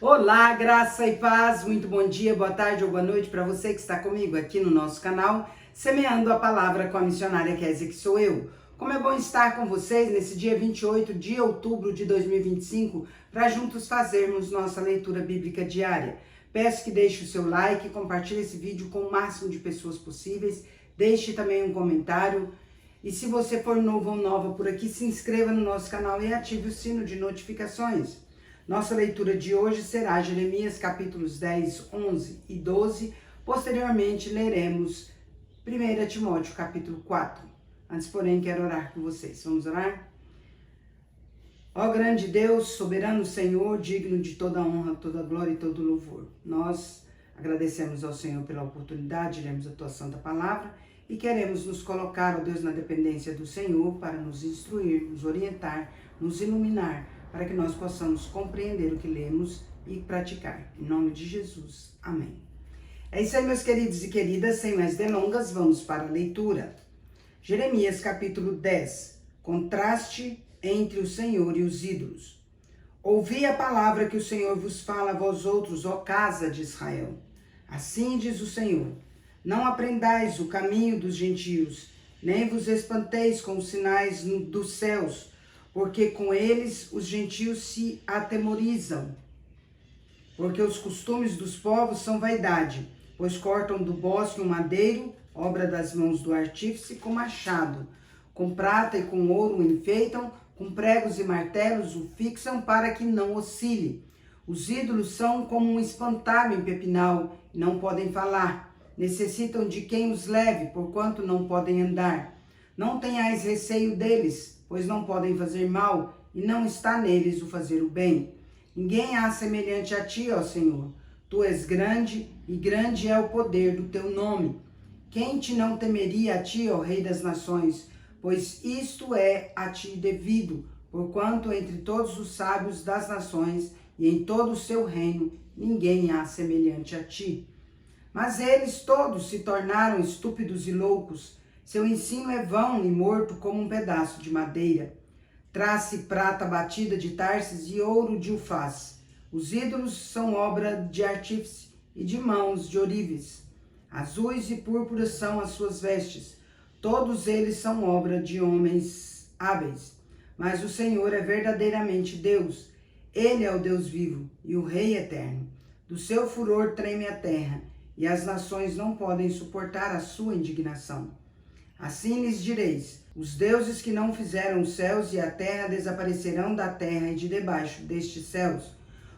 Olá, graça e paz, muito bom dia, boa tarde ou boa noite para você que está comigo aqui no nosso canal, Semeando a Palavra com a missionária Kézia, que sou eu. Como é bom estar com vocês nesse dia 28 de outubro de 2025, para juntos fazermos nossa leitura bíblica diária. Peço que deixe o seu like, compartilhe esse vídeo com o máximo de pessoas possíveis, deixe também um comentário. E se você for novo ou nova por aqui, se inscreva no nosso canal e ative o sino de notificações. Nossa leitura de hoje será Jeremias capítulos 10, 11 e 12. Posteriormente, leremos 1 Timóteo capítulo 4. Antes, porém, quero orar com vocês. Vamos orar? Ó grande Deus, soberano Senhor, digno de toda honra, toda glória e todo louvor. Nós agradecemos ao Senhor pela oportunidade de lermos a tua santa palavra e queremos nos colocar, ó Deus, na dependência do Senhor para nos instruir, nos orientar, nos iluminar, para que nós possamos compreender o que lemos e praticar. Em nome de Jesus. Amém. É isso aí, meus queridos e queridas. Sem mais delongas, vamos para a leitura. Jeremias capítulo 10. Contraste entre o Senhor e os ídolos. Ouvi a palavra que o Senhor vos fala a vós outros, ó casa de Israel. Assim diz o Senhor: não aprendais o caminho dos gentios, nem vos espanteis com os sinais dos céus, porque com eles os gentios se atemorizam. Porque os costumes dos povos são vaidade, pois cortam do bosque um madeiro, obra das mãos do artífice, com machado. Com prata e com ouro o enfeitam, com pregos e martelos o fixam para que não oscile. Os ídolos são como um espantalho em pepinal, e não podem falar. Necessitam de quem os leve, porquanto não podem andar. Não tenhais receio deles, pois não podem fazer mal, e não está neles o fazer o bem. Ninguém há semelhante a ti, ó Senhor. Tu és grande, e grande é o poder do teu nome. Quem te não temeria a ti, ó Rei das nações? Pois isto é a ti devido, porquanto entre todos os sábios das nações e em todo o seu reino, ninguém há semelhante a ti. Mas eles todos se tornaram estúpidos e loucos. Seu ensino é vão e morto como um pedaço de madeira. Traz-se prata batida de Tarsis e ouro de Ufaz. Os ídolos são obra de artífice e de mãos de ourives. Azuis e púrpuras são as suas vestes. Todos eles são obra de homens hábeis. Mas o Senhor é verdadeiramente Deus. Ele é o Deus vivo e o Rei eterno. Do seu furor treme a terra, e as nações não podem suportar a sua indignação. Assim lhes direis: os deuses que não fizeram os céus e a terra desaparecerão da terra e de debaixo destes céus.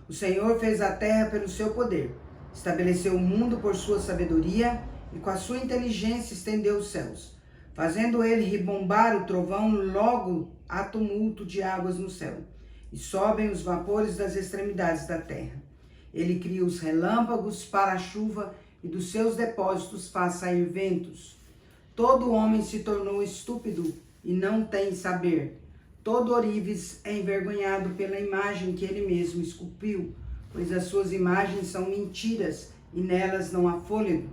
O Senhor fez a terra pelo seu poder, estabeleceu o mundo por sua sabedoria e com a sua inteligência estendeu os céus. Fazendo ele ribombar o trovão, logo há tumulto de águas no céu, e sobem os vapores das extremidades da terra. Ele cria os relâmpagos para a chuva e dos seus depósitos faz sair ventos. Todo homem se tornou estúpido e não tem saber. Todo ourives é envergonhado pela imagem que ele mesmo esculpiu, pois as suas imagens são mentiras e nelas não há fôlego.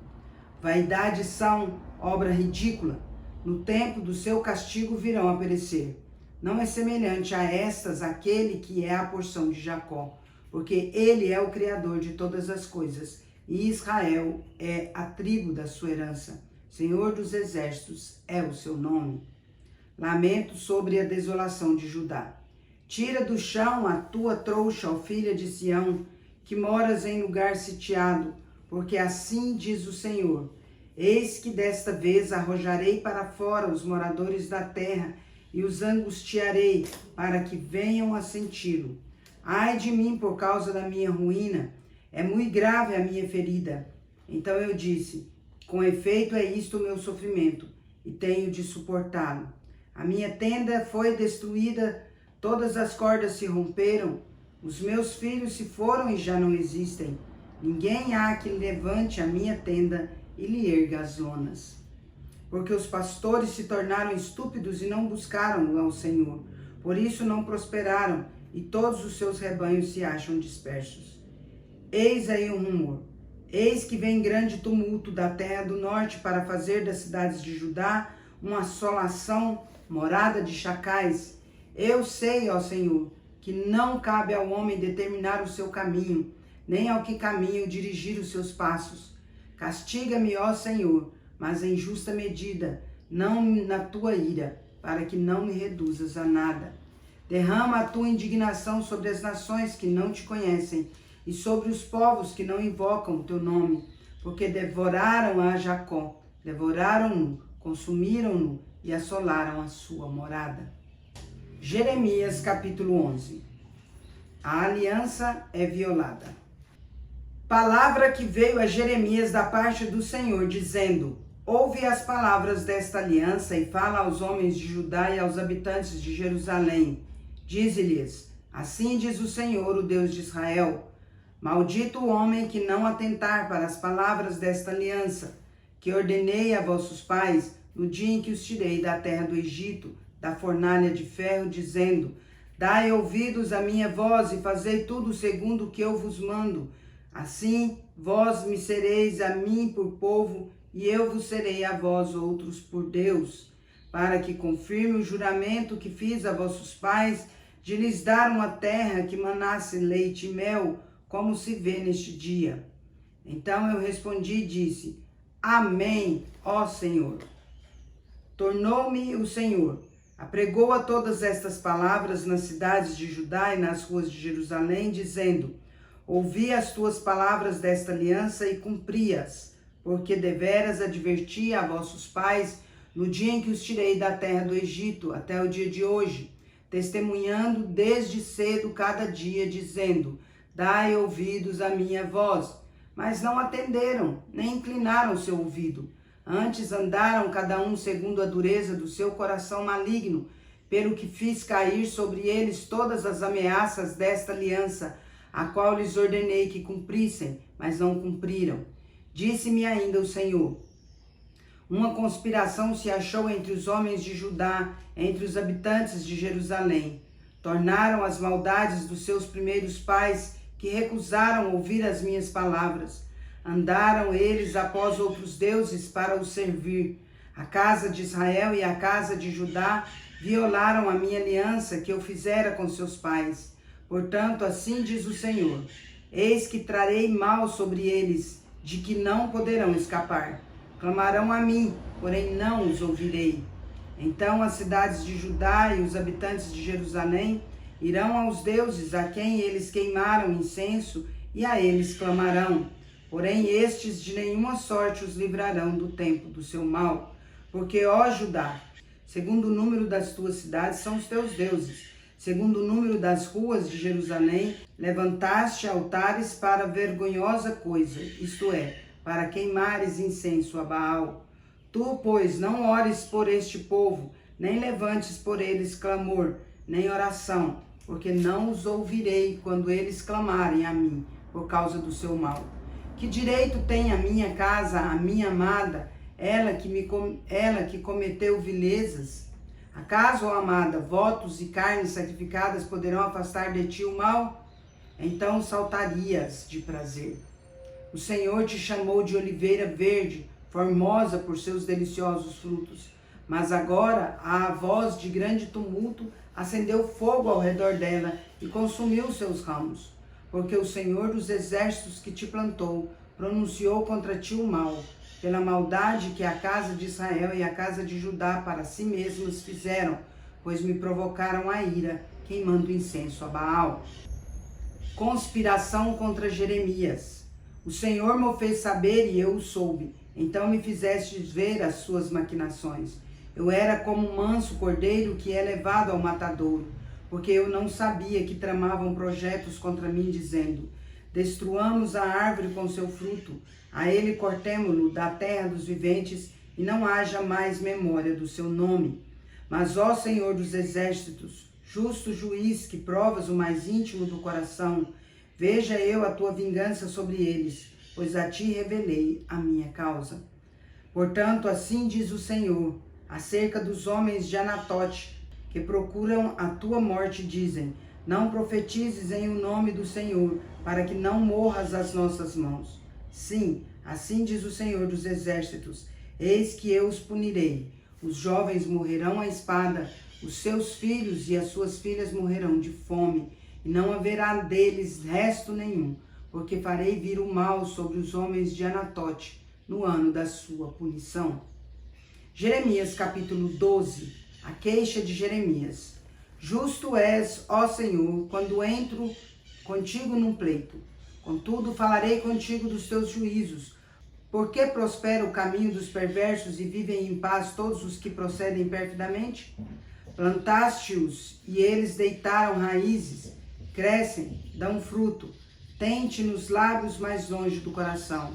Vaidades são obra ridícula. No tempo do seu castigo virão a perecer. Não é semelhante a estas aquele que é a porção de Jacó, porque ele é o Criador de todas as coisas, e Israel é a tribo da sua herança. Senhor dos exércitos é o seu nome. Lamento sobre a desolação de Judá. Tira do chão a tua trouxa, ó filha de Sião, que moras em lugar sitiado, porque assim diz o Senhor: eis que desta vez arrojarei para fora os moradores da terra e os angustiarei para que venham a senti-lo. Ai de mim por causa da minha ruína, é muito grave a minha ferida. Então eu disse: com efeito é isto o meu sofrimento, e tenho de suportá-lo. A minha tenda foi destruída, todas as cordas se romperam, os meus filhos se foram e já não existem. Ninguém há que levante a minha tenda e lhe erga as lonas. Porque os pastores se tornaram estúpidos e não buscaram ao Senhor. Por isso não prosperaram, e todos os seus rebanhos se acham dispersos. Eis aí um rumor. Eis que vem grande tumulto da terra do norte para fazer das cidades de Judá uma assolação, morada de chacais. Eu sei, ó Senhor, que não cabe ao homem determinar o seu caminho, nem ao que caminho dirigir os seus passos. Castiga-me, ó Senhor, mas em justa medida, não na tua ira, para que não me reduzas a nada. Derrama a tua indignação sobre as nações que não te conhecem e sobre os povos que não invocam o teu nome, porque devoraram a Jacó, devoraram-no, consumiram-no e assolaram a sua morada. Jeremias capítulo 11. A aliança é violada. Palavra que veio a Jeremias da parte do Senhor, dizendo: ouve as palavras desta aliança e fala aos homens de Judá e aos habitantes de Jerusalém. Dize-lhes: assim diz o Senhor, o Deus de Israel: maldito o homem que não atentar para as palavras desta aliança, que ordenei a vossos pais no dia em que os tirei da terra do Egito, da fornalha de ferro, dizendo: dai ouvidos à minha voz e fazei tudo segundo o que eu vos mando. Assim vós me sereis a mim por povo, e eu vos serei a vós outros por Deus, para que confirme o juramento que fiz a vossos pais, de lhes dar uma terra que manasse leite e mel, como se vê neste dia. Então eu respondi e disse: Amém, ó Senhor. Tornou-me o Senhor, apregou a todas estas palavras nas cidades de Judá e nas ruas de Jerusalém, dizendo: ouvi as tuas palavras desta aliança e cumpri-as, porque deveras adverti a vossos pais no dia em que os tirei da terra do Egito até o dia de hoje, testemunhando desde cedo cada dia, dizendo: dai ouvidos à minha voz. Mas não atenderam, nem inclinaram seu ouvido. Antes andaram cada um segundo a dureza do seu coração maligno, pelo que fiz cair sobre eles todas as ameaças desta aliança, a qual lhes ordenei que cumprissem, mas não cumpriram. Disse-me ainda o Senhor: uma conspiração se achou entre os homens de Judá, entre os habitantes de Jerusalém. Tornaram as maldades dos seus primeiros pais, que recusaram ouvir as minhas palavras. Andaram eles após outros deuses para os servir. A casa de Israel e a casa de Judá violaram a minha aliança que eu fizera com seus pais. Portanto, assim diz o Senhor: eis que trarei mal sobre eles, de que não poderão escapar. Clamarão a mim, porém não os ouvirei. Então as cidades de Judá e os habitantes de Jerusalém irão aos deuses a quem eles queimaram incenso, e a eles clamarão. Porém estes de nenhuma sorte os livrarão do tempo do seu mal. Porque, ó Judá, segundo o número das tuas cidades são os teus deuses, segundo o número das ruas de Jerusalém, levantaste altares para vergonhosa coisa, isto é, para queimares incenso a Baal. Tu, pois, não ores por este povo, nem levantes por eles clamor, nem oração, porque não os ouvirei quando eles clamarem a mim, por causa do seu mal. Que direito tem a minha casa, a minha amada, ela que cometeu vilezas? Acaso, ó amada, votos e carnes sacrificadas poderão afastar de ti o mal? Então saltarias de prazer. O Senhor te chamou de oliveira verde, formosa por seus deliciosos frutos. Mas agora a voz de grande tumulto acendeu fogo ao redor dela e consumiu seus ramos. Porque o Senhor dos exércitos que te plantou pronunciou contra ti o mal, pela maldade que a casa de Israel e a casa de Judá para si mesmas fizeram, pois me provocaram a ira, queimando incenso a Baal. Conspiração contra Jeremias. O Senhor me fez saber e eu o soube. Então me fizestes ver as suas maquinações. Eu era como um manso cordeiro que é levado ao matadouro, porque eu não sabia que tramavam projetos contra mim, dizendo: destruamos a árvore com seu fruto, a ele cortemo-lo da terra dos viventes, e não haja mais memória do seu nome. Mas, ó Senhor dos exércitos, justo juiz que provas o mais íntimo do coração, veja eu a tua vingança sobre eles, pois a ti revelei a minha causa. Portanto, assim diz o Senhor, acerca dos homens de Anatote, que procuram a tua morte, dizem: não profetizes em o nome do Senhor, para que não morras às nossas mãos. Sim, assim diz o Senhor dos exércitos: eis que eu os punirei. Os jovens morrerão à espada, os seus filhos e as suas filhas morrerão de fome, e não haverá deles resto nenhum, porque farei vir o mal sobre os homens de Anatote no ano da sua punição. Jeremias capítulo 12, a queixa de Jeremias. Justo és, ó Senhor, quando entro contigo num pleito. Contudo, falarei contigo dos teus juízos. Porque prospera o caminho dos perversos e vivem em paz todos os que procedem perfidamente? Plantaste-os e eles deitaram raízes, crescem, dão fruto, tente nos lábios mais longe do coração.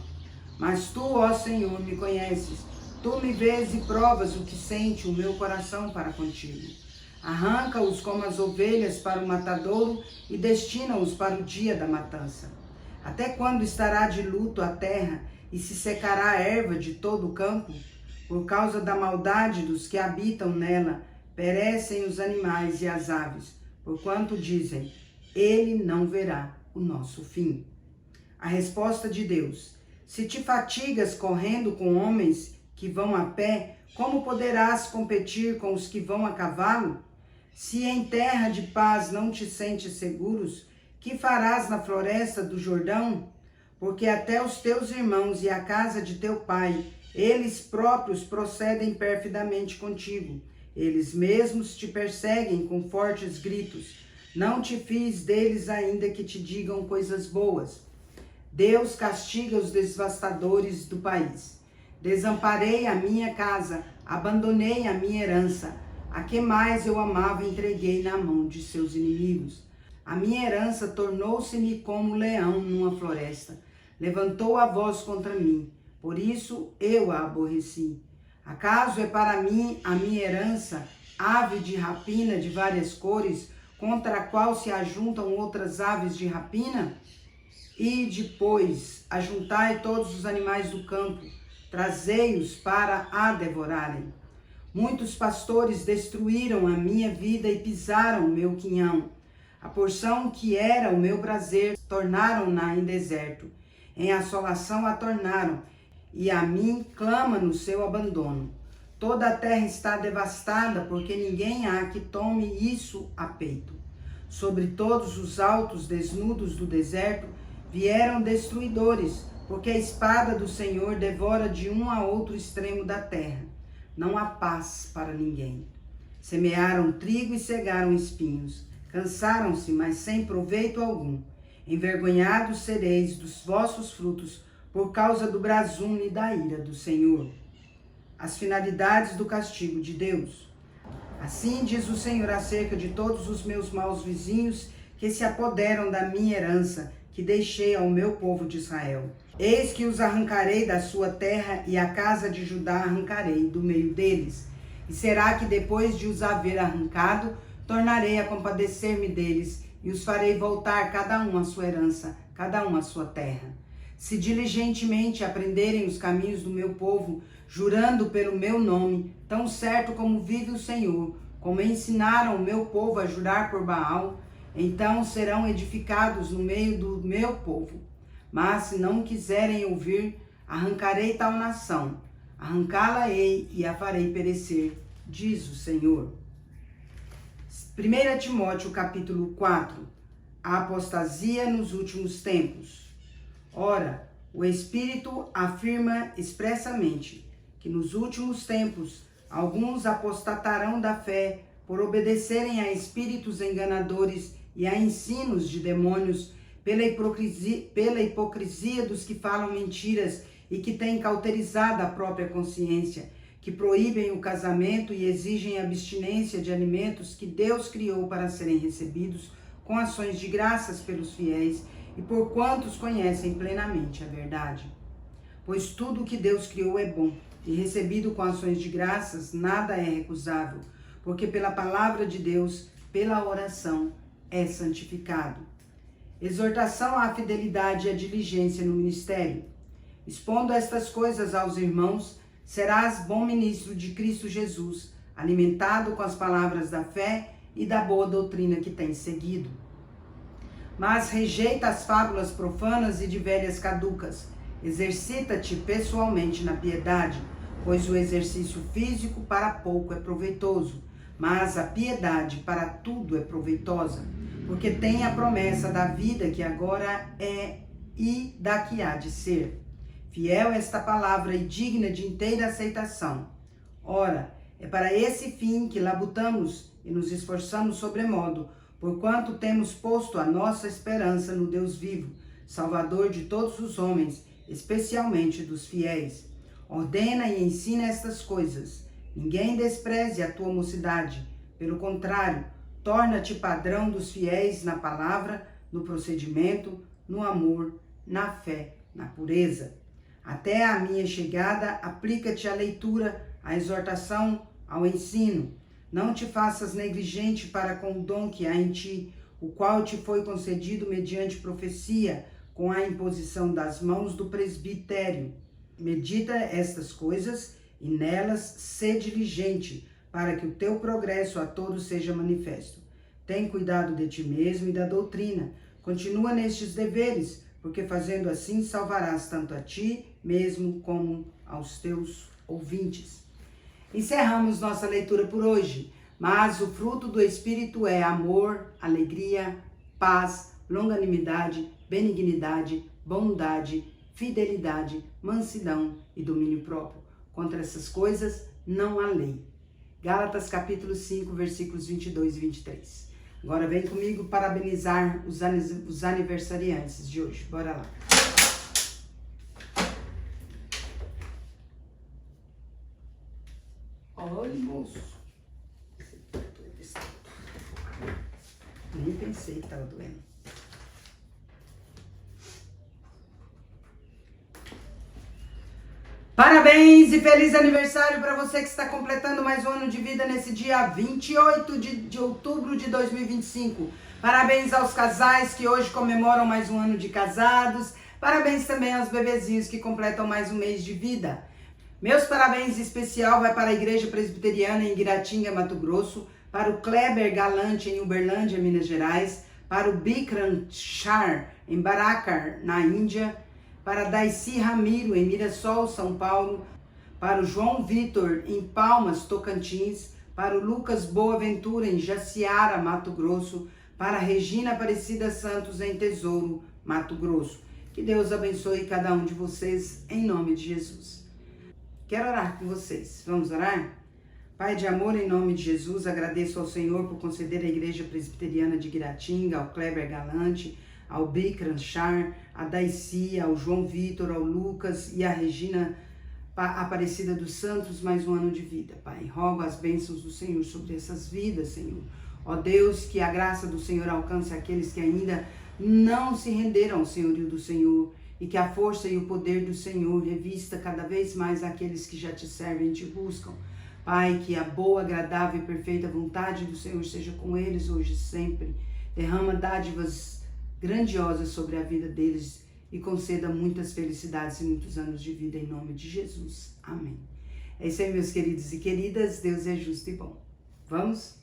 Mas tu, ó Senhor, me conheces, tu me vês e provas o que sente o meu coração para contigo. Arranca-os como as ovelhas para o matadouro e destina-os para o dia da matança. Até quando estará de luto a terra e se secará a erva de todo o campo? Por causa da maldade dos que habitam nela, perecem os animais e as aves, porquanto dizem, ele não verá o nosso fim. A resposta de Deus: se te fatigas correndo com homens que vão a pé, como poderás competir com os que vão a cavalo? Se em terra de paz não te sentes seguros, que farás na floresta do Jordão? Porque até os teus irmãos e a casa de teu pai, eles próprios procedem perfidamente contigo. Eles mesmos te perseguem com fortes gritos. Não te fiz deles ainda que te digam coisas boas. Deus castiga os devastadores do país. Desamparei a minha casa, abandonei a minha herança. A que mais eu amava entreguei na mão de seus inimigos. A minha herança tornou-se-me como leão numa floresta. Levantou a voz contra mim, por isso eu a aborreci. Acaso é para mim a minha herança, ave de rapina de várias cores, contra a qual se ajuntam outras aves de rapina? E depois ajuntai todos os animais do campo, trazei-os para a devorarem. Muitos pastores destruíram a minha vida e pisaram o meu quinhão. A porção que era o meu prazer tornaram-na em deserto. Em assolação a tornaram, e a mim clama no seu abandono. Toda a terra está devastada, porque ninguém há que tome isso a peito. Sobre todos os altos desnudos do deserto vieram destruidores, porque a espada do Senhor devora de um a outro extremo da terra. Não há paz para ninguém. Semearam trigo e cegaram espinhos. Cansaram-se, mas sem proveito algum. Envergonhados sereis dos vossos frutos, por causa do brasume e da ira do Senhor. As finalidades do castigo de Deus. Assim diz o Senhor acerca de todos os meus maus vizinhos, que se apoderam da minha herança, que deixei ao meu povo de Israel. Eis que os arrancarei da sua terra, e a casa de Judá arrancarei do meio deles. E será que depois de os haver arrancado, tornarei a compadecer-me deles, e os farei voltar cada um à sua herança, cada um à sua terra. Se diligentemente aprenderem os caminhos do meu povo, jurando pelo meu nome, tão certo como vive o Senhor, como ensinaram o meu povo a jurar por Baal, então serão edificados no meio do meu povo. Mas se não quiserem ouvir, arrancarei tal nação, arrancá-la-ei e a farei perecer, diz o Senhor. 1 Timóteo capítulo 4. A apostasia nos últimos tempos. Ora, o Espírito afirma expressamente que nos últimos tempos alguns apostatarão da fé por obedecerem a espíritos enganadores e a ensinos de demônios, pela hipocrisia dos que falam mentiras e que têm cauterizado a própria consciência, que proíbem o casamento e exigem abstinência de alimentos que Deus criou para serem recebidos com ações de graças pelos fiéis e por quantos conhecem plenamente a verdade. Pois tudo o que Deus criou é bom, e recebido com ações de graças, nada é recusável, porque pela palavra de Deus, pela oração, é santificado. Exortação à fidelidade e à diligência no ministério. Expondo estas coisas aos irmãos, serás bom ministro de Cristo Jesus, alimentado com as palavras da fé e da boa doutrina que tens seguido. Mas rejeita as fábulas profanas e de velhas caducas. Exercita-te pessoalmente na piedade, pois o exercício físico para pouco é proveitoso, mas a piedade para tudo é proveitosa, porque tem a promessa da vida que agora é e da que há de ser. Fiel é esta palavra e digna de inteira aceitação. Ora, é para esse fim que labutamos e nos esforçamos sobremodo, porquanto temos posto a nossa esperança no Deus vivo, Salvador de todos os homens, especialmente dos fiéis. Ordena e ensina estas coisas. Ninguém despreze a tua mocidade. Pelo contrário, torna-te padrão dos fiéis na palavra, no procedimento, no amor, na fé, na pureza. Até a minha chegada, aplica-te à leitura, à exortação, ao ensino. Não te faças negligente para com o dom que há em ti, o qual te foi concedido mediante profecia, com a imposição das mãos do presbitério. Medita estas coisas e nelas sê diligente, para que o teu progresso a todos seja manifesto. Tem cuidado de ti mesmo e da doutrina. Continua nestes deveres, porque fazendo assim salvarás tanto a ti mesmo como aos teus ouvintes. Encerramos nossa leitura por hoje, mas o fruto do Espírito é amor, alegria, paz, longanimidade, benignidade, bondade, fidelidade, mansidão e domínio próprio. Contra essas coisas não há lei. Gálatas capítulo 5, versículos 22 e 23. Agora vem comigo parabenizar os aniversariantes de hoje. Bora lá. Olha, moço. Nem pensei que estava doendo. Parabéns e feliz aniversário para você que está completando mais um ano de vida nesse dia 28 de outubro de 2025. Parabéns aos casais que hoje comemoram mais um ano de casados. Parabéns também aos bebezinhos que completam mais um mês de vida. Meus parabéns especial vai para a Igreja Presbiteriana em Guiratinga, Mato Grosso, para o Kleber Galante em Uberlândia, Minas Gerais, para o Bikram Shar em Baracar, na Índia, para Daisy Ramiro em Mirassol, São Paulo, para o João Vitor em Palmas, Tocantins, para o Lucas Boaventura em Jaciara, Mato Grosso, para a Regina Aparecida Santos em Tesouro, Mato Grosso. Que Deus abençoe cada um de vocês em nome de Jesus. Quero orar com vocês. Vamos orar? Pai de amor, em nome de Jesus, agradeço ao Senhor por conceder à Igreja Presbiteriana de Guiratinga, ao Kleber Galante, ao Bikram Shar, a Daisy, ao João Vitor, ao Lucas e à Regina Aparecida dos Santos, mais um ano de vida, Pai. Rogo as bênçãos do Senhor sobre essas vidas, Senhor. Ó Deus, que a graça do Senhor alcance aqueles que ainda não se renderam ao senhorio do Senhor e que a força e o poder do Senhor revista cada vez mais aqueles que já te servem e te buscam. Pai, que a boa, agradável e perfeita vontade do Senhor seja com eles hoje e sempre. Derrama dádivas grandiosas sobre a vida deles e conceda muitas felicidades e muitos anos de vida em nome de Jesus. Amém. É isso aí, meus queridos e queridas. Deus é justo e bom. Vamos?